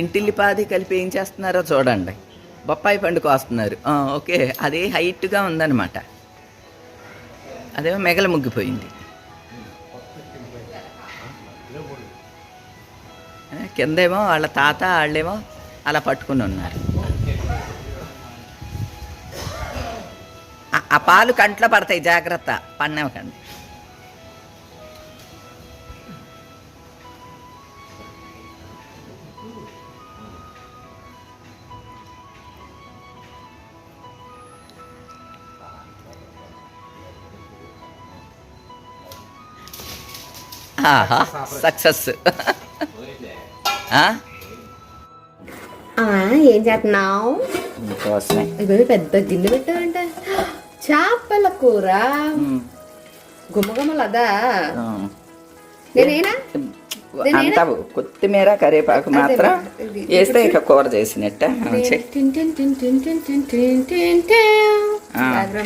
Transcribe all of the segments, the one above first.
మెంతిల్లిపాది కలిపి ఏం చేస్తున్నారో చూడండి. బొప్పాయి పండు కోస్తున్నారు. ఓకే, అది హైట్గా ఉందన్నమాట. అదేమో మెగల ముగ్గిపోయింది. కిందేమో వాళ్ళ తాత వాళ్ళేమో అలా పట్టుకుని ఉన్నారు. ఆ పాలు కంట్లో పడతాయి, జాగ్రత్త, పన్నవకండి. సక్సెస్. ఏం చేస్తున్నావు? పెద్ద గిన్నె పెట్టావంట. చేపల కూర గుమ్మగుమ్మలదా? నేనేనా? అంటావు కొత్తిమీర కరివేపాకు మాత్రం వేస్తే ఇక కూర చేసినట్ట.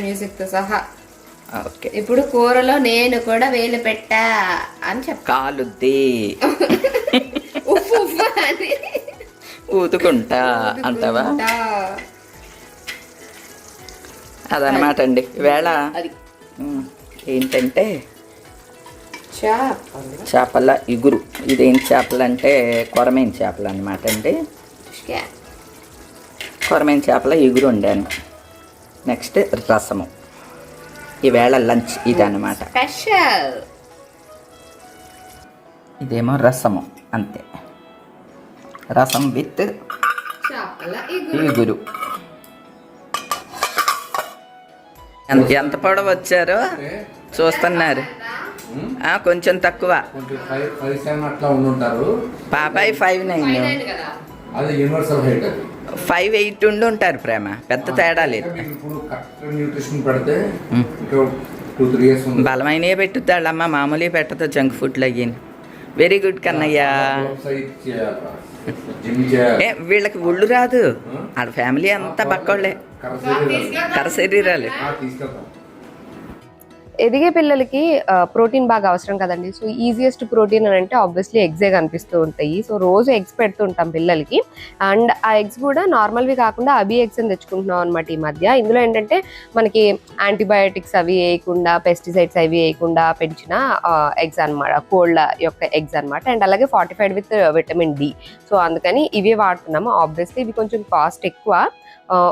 మ్యూజిక్ తో సహా. ఓకే, ఇప్పుడు కూరలో నేను కూడా వేలు పెట్టా అని చెప్ప. కాలుద్ది ఉప్పు ఉప్పు అని ఊతుకుంటా అంటావా? అదనమాట అండి. ఈవేళ ఏంటంటే చేపల ఇగురు. ఇదేం చేపలు అంటే కొరమేన చేపలు అనమాట అండి. కొరమేన చేపల ఇగురు వండాను. నెక్స్ట్ రసము. ఈవేళ లంచ్ ఇదన్నమాట. స్పెషల్. ఇదేమో రసము, అంతే. రసం విత్ ఇగురు. ఎంత పొడవు వచ్చారో చూస్తున్నారు. కొంచెం తక్కువ. పాపాయి 5'9", 5'8" ఉండి ఉంటారు. ప్రేమ పెద్ద తేడా లేదు. బలమైనవి పెట్టుతాళ్ళమ్మ, మామూలు పెట్టదు. జంక్ ఫుడ్లు అయ్యి. Very good Kannayya. వీళ్ళకి ఒళ్ళు రాదు. వాళ్ళ ఫ్యామిలీ అంతా బక్కోళ్ళే, కర శరీరాలు. ఎదిగే పిల్లలకి ప్రోటీన్ బాగా అవసరం కదండి. సో ఈజియెస్ట్ ప్రోటీన్ అని అంటే ఆబ్వియస్లీ ఎగ్సే కనిపిస్తూ ఉంటాయి. సో రోజు ఎగ్స్ పెడుతూ ఉంటాం పిల్లలకి. అండ్ ఆ ఎగ్స్ కూడా నార్మల్వి కాకుండా అబీ ఎగ్స్ అని తెచ్చుకుంటున్నాం అనమాట ఈ మధ్య. ఇందులో ఏంటంటే మనకి యాంటీబయాటిక్స్ అవి వేయకుండా, పెస్టిసైడ్స్ అవి వేయకుండా పెంచిన ఎగ్స్ అనమాట, కోళ్ళ యొక్క ఎగ్స్ అనమాట. అండ్ అలాగే fortified with vitamin D. So అందుకని ఇవే వాడుతున్నాము. ఆబ్వియస్లీ ఇవి కొంచెం కాస్ట్ ఎక్కువ.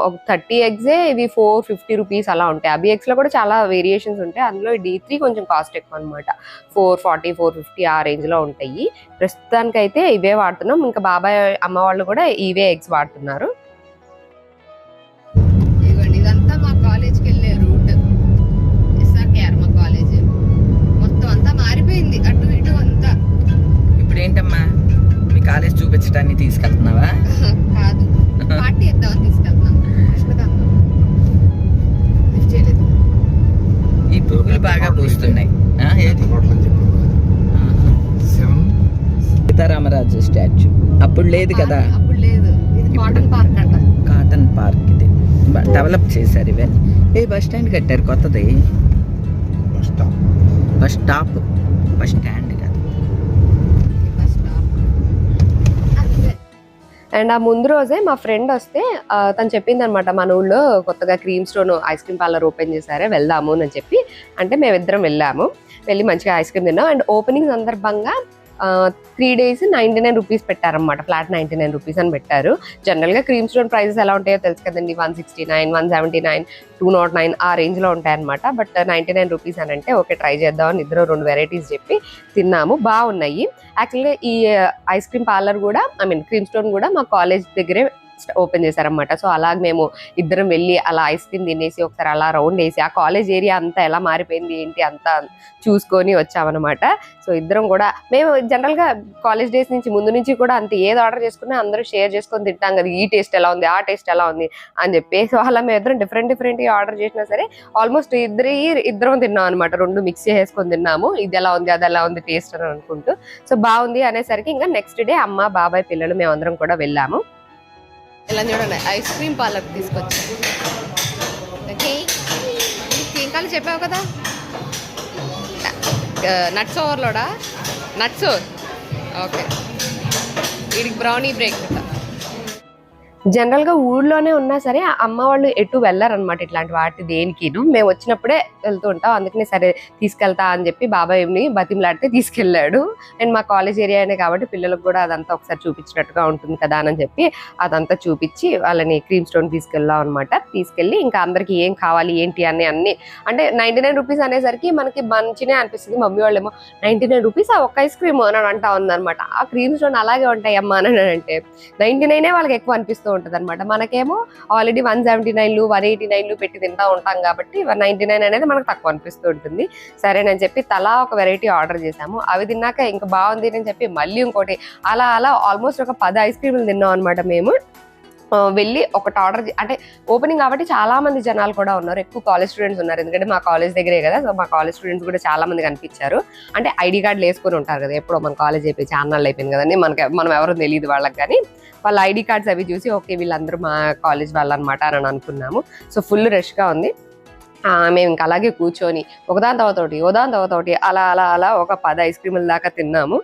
ఒక 30 ఎగ్సే ఇవి 450 రూపీస్ అలా ఉంటాయి. అబీ ఎగ్స్లో కూడా చాలా వేరియేషన్స్ ఉంటాయి. అందులో D3 కొంచెం కాస్ట్ ఎక్కువ అనమాట. 440, 450 ఆ రేంజ్లో ఉంటాయి. ప్రస్తుతానికైతే ఇవే వాడుతున్నాం. ఇంకా బాబాయ్ అమ్మ వాళ్ళు కూడా ఇవే ఎగ్స్ వాడుతున్నారు. ఇదిగోండి, ఇదంతా మా కాలేజ్కి వెళ్ళే రూట్. SRKR మా కాలేజ్. మొత్తం అంతా మారిపోయింది, అటు ఇటు అంతా. ఇప్పుడు ఏంటమ్మా, మీ కాలేజ్ చూపించడానికి తీసుకెళ్తున్నావా? కాదు, పార్టీ ఇద్దామని తీసుకెళ్తున్నాం. ఈ పువ్వులు బాగా పూస్తున్నాయి. సీతారామరాజు స్టాచ్యూ అప్పుడు లేదు కదా. అప్పుడు లేదు. కాటన్ పార్క్ అంట. కాటన్ పార్క్ ఇది డెవలప్ చేశారు. ఇవే బస్ స్టాండ్ కట్టారు కొత్తది. బస్ స్టాప్, బస్ స్టాండ్ కాదు. అండ్ ఆ ముందు రోజే మా ఫ్రెండ్ వస్తే తను చెప్పింది అనమాట, మన ఊళ్ళో కొత్తగా cream stone ice cream parlour open చేశారే, వెళ్దాము అని చెప్పి. అంటే మేమిద్దరం వెళ్ళాము. వెళ్ళి మంచిగా ఐస్ క్రీమ్ తిన్నాం. అండ్ ఓపెనింగ్ సందర్భంగా 3 days 99 రూపీస్ పెట్టారనమాట. ఫ్లాట్ 99 రూపీస్ అని పెట్టారు. జనరల్గా క్రీమ్ స్టోన్ ప్రైజెస్ ఎలా ఉంటాయో తెలుసు కదండి. 169, 179, 209 ఆ రేంజ్లో ఉంటాయన్నమాట. బట్ 99 రూపీస్ అని అంటే ఓకే ట్రై చేద్దామని ఇద్దరు 2 వెరైటీస్ చెప్పి తిన్నాము. బాగున్నాయి. యాక్చువల్గా ఈ ఐస్ క్రీమ్ పార్లర్ కూడా, క్రీమ్ స్టోన్ కూడా మా కాలేజ్ దగ్గరే ఓపెన్ చేశారనమాట. సో అలాగే మేము ఇద్దరం వెళ్ళి అలా ఐస్ క్రీమ్ తినేసి ఒకసారి అలా రౌండ్ వేసి ఆ కాలేజ్ ఏరియా అంతా ఎలా మారిపోయింది ఏంటి అంతా చూసుకొని వచ్చామన్నమాట. సో ఇద్దరం కూడా, మేము జనరల్గా కాలేజ్ డేస్ నుంచి ముందు నుంచి కూడా అంతే, ఏది ఆర్డర్ చేసుకున్నా అందరూ షేర్ చేసుకొని తింటాం కదా, ఈ టేస్ట్ ఎలా ఉంది, ఆ టేస్ట్ ఎలా ఉంది అని చెప్పి. సో అలా మేము ఇద్దరం డిఫరెంట్ ఆర్డర్ చేసినా సరే ఆల్మోస్ట్ ఇద్దరం తిన్నాం అనమాట. 2 మిక్స్ చేసుకొని తిన్నాము. ఇది ఎలా ఉంది, అది ఎలా ఉంది టేస్ట్ అని అనుకుంటూ. సో బాగుంది అనేసరికి ఇంకా నెక్స్ట్ డే అమ్మ, బాబాయ్, పిల్లలు మేమందరం కూడా వెళ్ళాము. ఇలా చూడండి, ఐస్ క్రీమ్ పార్లర్ తీసుకొచ్చి. ఓకే, ఏం కావాలి చెప్పావు కదా, నట్స్ ఓవర్లోడా? నట్స్. ఓకే, వీడికి బ్రౌనీ బ్రేక్. జనరల్గా ఊళ్ళోనే ఉన్నా సరే అమ్మ వాళ్ళు ఎటు వెళ్ళారనమాట ఇట్లాంటి వాటి దేనికిను. మేము వచ్చినప్పుడే వెళ్తూ ఉంటాం. అందుకనే సరే తీసుకెళ్తా అని చెప్పి బాబాయ్ని బతిమలాడితే తీసుకెళ్ళాడు. అండ్ మా కాలేజ్ ఏరియానే కాబట్టి పిల్లలకు కూడా అదంతా ఒకసారి చూపించినట్టుగా ఉంటుంది కదా అని చెప్పి అదంతా చూపించి వాళ్ళని క్రీమ్ స్టోన్ తీసుకెళ్ళాం అనమాట. తీసుకెళ్ళి ఇంకా అందరికి ఏం కావాలి ఏంటి అని అన్ని అంటే 99 రూపీస్ అనేసరికి మనకి మంచినే అనిపిస్తుంది. మమ్మీ వాళ్ళేమో 99 రూపీస్ ఆ ఒక్క ఐస్ క్రీమ్ అని అంటా ఉందన్నమాట. ఆ క్రీమ్ స్టోన్ అలాగే ఉంటాయి అమ్మా అని అంటే 99 వాళ్ళకి ఎక్కువ అనిపిస్తుంది ఉంటది అనమాట. మనకేమో ఆల్రెడీ 179 189 పెట్టి తింటా ఉంటాం కాబట్టి 199 అనేది మనకు తక్కువ అనిపిస్తూ ఉంటుంది. సరేనని చెప్పి తలా ఒక వెరైటీ ఆర్డర్ చేసాము. అవి తిన్నాక ఇంకా బాగుంది అని చెప్పి మళ్ళీ ఇంకోటి అలా ఆల్మోస్ట్ ఒక 10 ఐస్ క్రీములు తిన్నాం అనమాట. మేము వెళ్ళి ఒకటి ఆర్డర్ అంటే ఓపెనింగ్ కాబట్టి చాలా మంది జనాలు కూడా ఉన్నారు. ఎక్కువ కాలేజ్ స్టూడెంట్స్ ఉన్నారు. ఎందుకంటే మా కాలేజ్ దగ్గరే కదా. సో మా కాలేజ్ స్టూడెంట్స్ కూడా చాలా మంది కనిపించారు. అంటే ఐడి కార్డులు వేసుకొని ఉంటారు కదా. ఎప్పుడో మన కాలేజ్ అయిపోయి ఛానల్ అయిపోయింది కదండి. మనం ఎవరో తెలియదు వాళ్ళకి. కానీ వాళ్ళ ఐడి కార్డ్స్ అవి చూసి ఓకే వీళ్ళందరూ మా కాలేజ్ వాళ్ళు అనమాట అని అనుకున్నాము. సో ఫుల్ రష్గా ఉంది. మేము ఇంకా అలాగే కూర్చొని ఒకదాని తర్వాత ఒకటి అలా ఒక 10 ఐస్ క్రీముల దాకా తిన్నాము.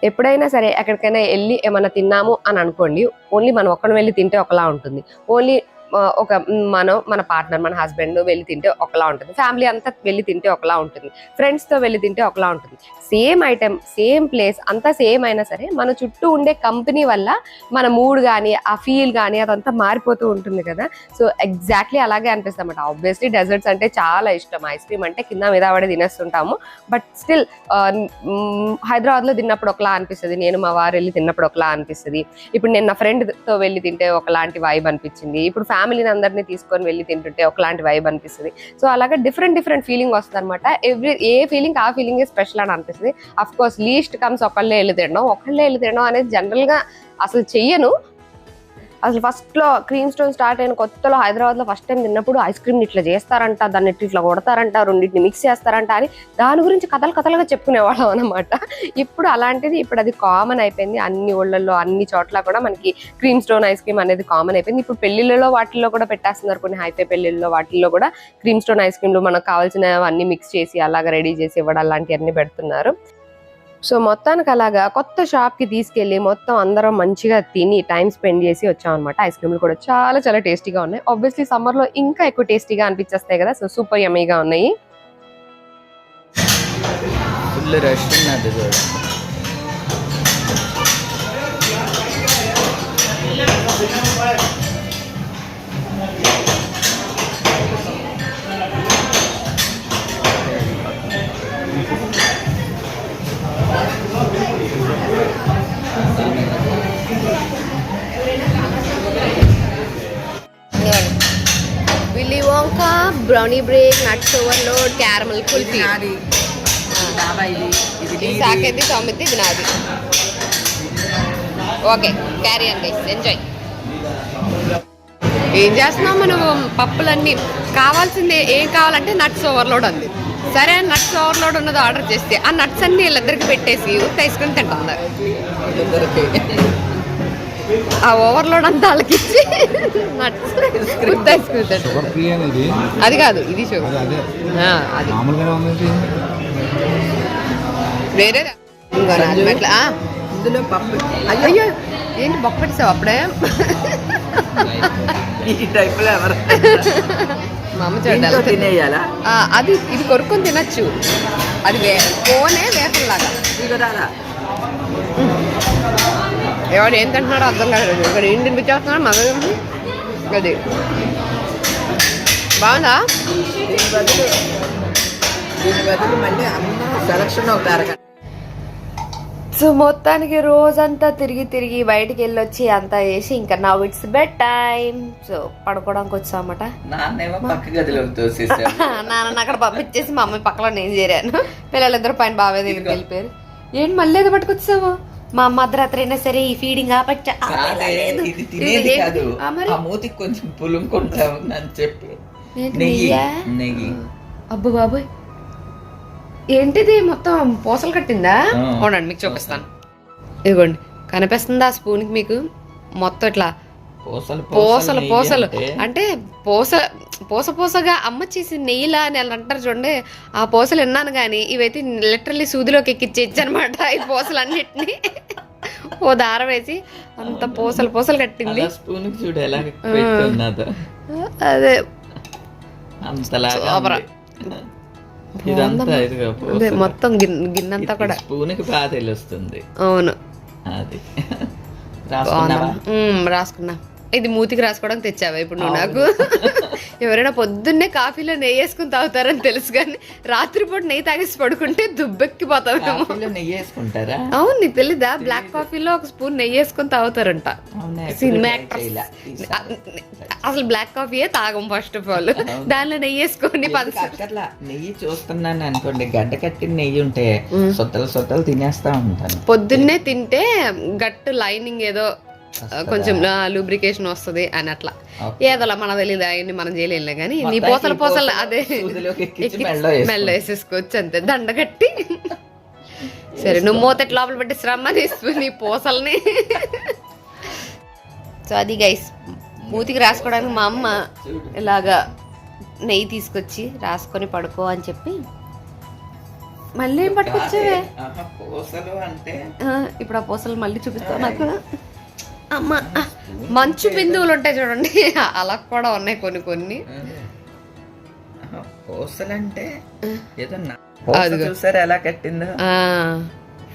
ఎప్పుడైనా సరే ఎక్కడికైనా వెళ్ళి ఏమన్నా తిన్నాము అని అనుకోండి, ఓన్లీ మనం ఒక్కడిని వెళ్ళి తింటే ఒకలా ఉంటుంది. ఓన్లీ మన పార్ట్నర్ మన హస్బెండ్ వెళ్ళి తింటే ఒకలా ఉంటుంది. ఫ్యామిలీ అంతా వెళ్ళి తింటే ఒకలా ఉంటుంది. ఫ్రెండ్స్తో వెళ్ళి తింటే ఒకలా ఉంటుంది. సేమ్ ఐటెం సేమ్ ప్లేస్ అంతా సేమ్ అయినా సరే మన చుట్టూ ఉండే కంపెనీ వల్ల మన మూడ్ కానీ ఆ ఫీల్ కానీ అదంతా మారిపోతూ ఉంటుంది కదా. సో ఎగ్జాక్ట్లీ అలాగే అనిపిస్తుంది అన్నమాట. ఆబ్వియస్లీ డెజర్ట్స్ అంటే చాలా ఇష్టం. ఐస్ క్రీమ్ అంటే కింద మీద పడి తినేస్తుంటాము. బట్ స్టిల్ హైదరాబాద్లో తిన్నప్పుడు ఒకలా అనిపిస్తుంది. నేను మా వారు వెళ్ళి తిన్నప్పుడు ఒకలా అనిపిస్తుంది. ఇప్పుడు నేను నా ఫ్రెండ్తో వెళ్ళి తింటే ఒకలాంటి వైబ్ అనిపించింది. ఇప్పుడు ఫ్యామిలీని అందరినీ తీసుకొని వెళ్ళి తింటుంటే ఒకలాంటి వైబ్ అనిపిస్తుంది. సో అలాగే డిఫరెంట్ ఫీలింగ్ వస్తుంది అనమాట. ఏ ఫీలింగ్ ఆ ఫీలింగే స్పెషల్ అని అనిపిస్తుంది. అఫ్ కోర్స్ లీస్ట్ కమ్స్ ఒకళ్ళే వెళ్ళి తినడం అనేది జనరల్ గా అసలు చెయ్యను. అసలు ఫస్ట్ లో క్రీమ్ స్టోన్ స్టార్ట్ అయిన కొత్తలో హైదరాబాద్ లో ఫస్ట్ టైం తిన్నప్పుడు ఐస్ క్రీమ్ ఇట్లా చేస్తారంట, దాన్ని ఇట్లా కొడతారంట, రెండింటిని మిక్స్ చేస్తారంట అని దాని గురించి కథలుగా చెప్పుకునేవాళ్ళం అనమాట. ఇప్పుడు అలాంటిది ఇప్పుడు అది కామన్ అయిపోయింది. అన్ని ఊళ్ళల్లో అన్ని చోట్ల కూడా మనకి క్రీమ్ స్టోన్ ఐస్ క్రీమ్ అనేది కామన్ అయిపోయింది. ఇప్పుడు పెళ్లిళ్ళలో వాటిల్లో కూడా పెట్టేస్తున్నారు. కొన్ని హైఫై పెళ్లిళ్ళలో వాటిల్లో కూడా క్రీమ్ స్టోన్ ఐస్ క్రీమ్లు మనకు కావాల్సినవన్నీ మిక్స్ చేసి అలాగా రెడీ చేసి ఇవ్వడం అలాంటివన్నీ పెడుతున్నారు. సో మొత్తానికి అలాగా కొత్త షాప్కి తీసుకెళ్ళి మొత్తం అందరం మంచిగా తిని టైం స్పెండ్ చేసి వచ్చాం అనమాట. ఐస్ క్రీమ్లు కూడా చాలా టేస్టీగా ఉన్నాయి. ఆబ్వియస్లీ సమ్మర్లో ఇంకా ఎక్కువ టేస్టీగా అనిపించేస్తాయి కదా. సో సూపర్ యమ్మీగా ఉన్నాయి. ఫుల్ రష్ ఉన్నది చూడండి. Willy Wonka, brownie break, nuts overload, caramel kulfi. సాకేది సౌమితి ఇది నాది. ఓకే క్యారీ అండి, ఎంజాయ్. ఏం చేస్తున్నావు మనం? పప్పులన్నీ కావాల్సింది ఏం కావాలంటే నట్స్ ఓవర్లోడ్ అంది. సరే నట్స్ ఓవర్లోడ్ ఉన్నది ఆర్డర్ చేస్తే ఆ నట్స్ అన్ని వీళ్ళిద్దరికి పెట్టేసి ఐస్ క్రీమ్ తింటుంది. ఆ ఓవర్లోడ్ అంతా వాళ్ళకి ఇచ్చి నట్స్ ఐస్ క్రీమ్ తింటుంది. అది కాదు ఇది షుగర్. అది వేరే ఇందులో పప్పు. అయ్యో ఏంటి బొక్క పెట్టేసావు అప్పుడే? ఈ టైప్లో ఎవరు మా అమ్మ చూడాలి తినేయాలా? అది ఇది కొరుక్కొని తినచ్చు. అది కోనే వేపల్లాగా. ఎవడు ఏం తింటున్నాడో అర్థం కాదు. ఇక్కడ ఏం తినిపించేస్తున్నాడు మగ. అది బాగుందా? దీని బదులు మళ్ళీ అన్న సెలక్షన్ అవుతారు. సో మొత్తానికి రోజంతా తిరిగి బయటికి వెళ్ళొచ్చి అంతా చేసి ఇంకా now it's bed time. So పడుకోవడానికి వచ్చామట. నాన్న అక్కడ పంపించేసి మా అమ్మాయి పక్కలో నేను చేరాను. పిల్లలిద్దరు పైన బావే దగ్గరికి వెళ్ళిపోయారు. ఏంటి మళ్ళీ ఏదో పట్టుకొచ్చావు? మా అమ్మ అర్ధరాత్రి అయినా సరే ఈ ఫీడింగ్ ఆపచ్చా కొంచెం పులుముకుంటామని చెప్పి. అబ్బు బాబోయ్ ఏంటిది మొత్తం పూసలు కట్టిందా? అవునండి మీకు చూపిస్తాను. ఇదిగోండి కనిపిస్తుందా స్పూన్కి మీకు? మొత్తం ఇట్లా పూసలు అంటే పూసగా అమ్మ చేసి నెయ్యిలా అని వాళ్ళు అంటారు చూడండి. ఆ పూసలు విన్నాను కానీ ఇవైతే లిటరల్లీ సూదిలోకి ఎక్కిచ్చేచ్చు అనమాట. ఈ పూసలు అన్నిటినీ ఓ దారం వేసి అంత పూసలు కట్టింది. స్పూన్ చూడు ఎలా పెట్టున్నదో, అదే అంతలాగా ఇదంతా ఇదిగో అదే మొత్తం గిన్నెంతా కూడా స్పూన్కి బాగా తెలుస్తుంది. అవును అది రాసుకున్నావా? రాసుకున్నా. ఇది మూతికి రాసుకోవడానికి తెచ్చావా ఇప్పుడు నువ్వు నాకు? ఎవరైనా పొద్దున్నే కాఫీలో నెయ్యి వేసుకుని తాగుతారని తెలుసు, కానీ రాత్రిపూట నెయ్యి తాగేసి పడుకుంటే దుబ్బెక్కిపోతావేమో. నెయ్యి వేసుకుంటారా? అవును, నీకు తెలీదా? బ్లాక్ కాఫీలో ఒక స్పూన్ నెయ్యి వేసుకొని తాగుతారంట సినిమా యాక్టర్స్. అసలు బ్లాక్ కాఫీయే తాగం ఫస్ట్ ఆఫ్ ఆల్, దానిలో నెయ్యి వేసుకొని అట్లా నెయ్యి చూస్తున్నాను అనుకోండి, గడ్డ కట్టిన నెయ్యి ఉంటే సొట్టలు తినేస్తా ఉంటాను. పొద్దున్నే తింటే గట్టు లైనింగ్ ఏదో కొంచెం లూబ్రికేషన్ వస్తుంది అని అట్లా ఏదోలా మన తెలియదు, అవన్నీ మనం చేయలేం. కానీ నీ పూసలు అదే మెల్ల వేసేసుకోవచ్చు అంతే, దండ కట్టి. సరే నువ్వు మూతటి లోపల పెట్టి శ్రమ తీసు నీ పూసల్ని. సో అది గైస్, మూతికి రాసుకోవడానికి మా అమ్మ ఇలాగా నెయ్యి తీసుకొచ్చి రాసుకొని పడుకో అని చెప్పి మళ్ళీ ఏం పట్టుకొచ్చావే ఇప్పుడు ఆ పూసలు మళ్ళీ చూపిస్తావు నాకు. అమ్మ మంచు బిందువులు ఉంటాయి చూడండి, అలా కూడా ఉన్నాయి కొన్ని. పూసలంటే చూసారు ఎలా కట్టిందో,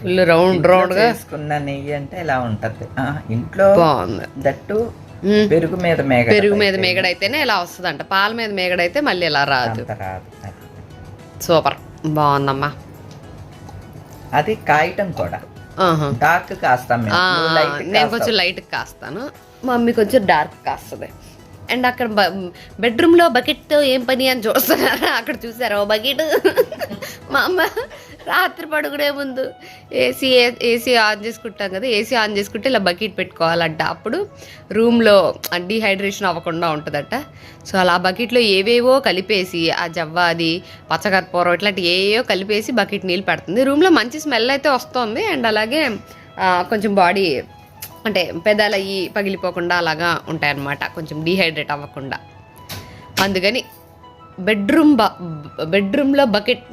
ఫుల్ రౌండ్ గా వేసుకున్న నెయ్యి అంటే ఇలా ఉంటది. ఇంట్లో బాగుంది. దట్టు పెరుగు మీద మేగడ అయితేనే ఇలా వస్తుందంట, పాల మీద మేగడ అయితే మళ్ళీ ఇలా రాదు. సూపర్ బాగుందమ్మా. అది కాయటం కూడా డార్క్ కాస్తాం, నేను కొంచెం లైట్ కాస్తాను, మమ్మీ కొంచెం డార్క్ కాస్తుంది. అండ్ అక్కడ బెడ్రూమ్ లో బకెట్ తో ఏం పని అని చూస్తున్నారా? అక్కడ చూసారా ఓ బకెట్. మా అమ్మ రాత్రి పడుకునే ముందు ఏసీ ఆన్ చేసుకుంటాం కదా, ఏసీ ఆన్ చేసుకుంటే ఇలా బకెట్ పెట్టుకోవాలంట, అప్పుడు రూమ్లో డీహైడ్రేషన్ అవ్వకుండా ఉంటుందట. సో అలా బకెట్లో ఏవేవో కలిపేసి ఆ జవ్వాది పచ్చకర్పూరం ఇట్లాంటి ఏవో కలిపేసి బకెట్ నీళ్ళు పెడుతుంది. రూమ్లో మంచి స్మెల్ అయితే వస్తుంది. అండ్ అలాగే కొంచెం బాడీ అంటే పెదాలు అయ్యి పగిలిపోకుండా అలాగా ఉంటాయన్నమాట, కొంచెం డీహైడ్రేట్ అవ్వకుండా. అందుకని బెడ్రూమ్లో బకెట్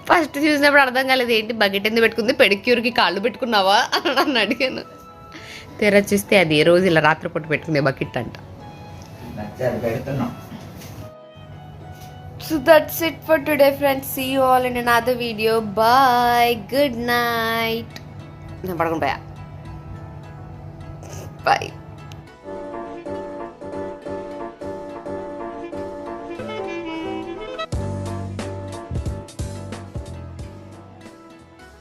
ఫస్ట్ చూసినప్పుడు అర్థం కాలేదు, ఏంటి బకెట్ ఎందుకు పెట్టుకుంది, పెడిక్యూర్కి కాళ్ళు పెట్టుకున్నావా అని నన్ను అడిగాను. తెరచిస్తే అది రోజు ఇలా రాత్రిపూట పెట్టుకునే బకెట్ అంట. So that's it for today friends. See you all in another video. Bye. Good night. నేను పడుకుని పోయా. Bye.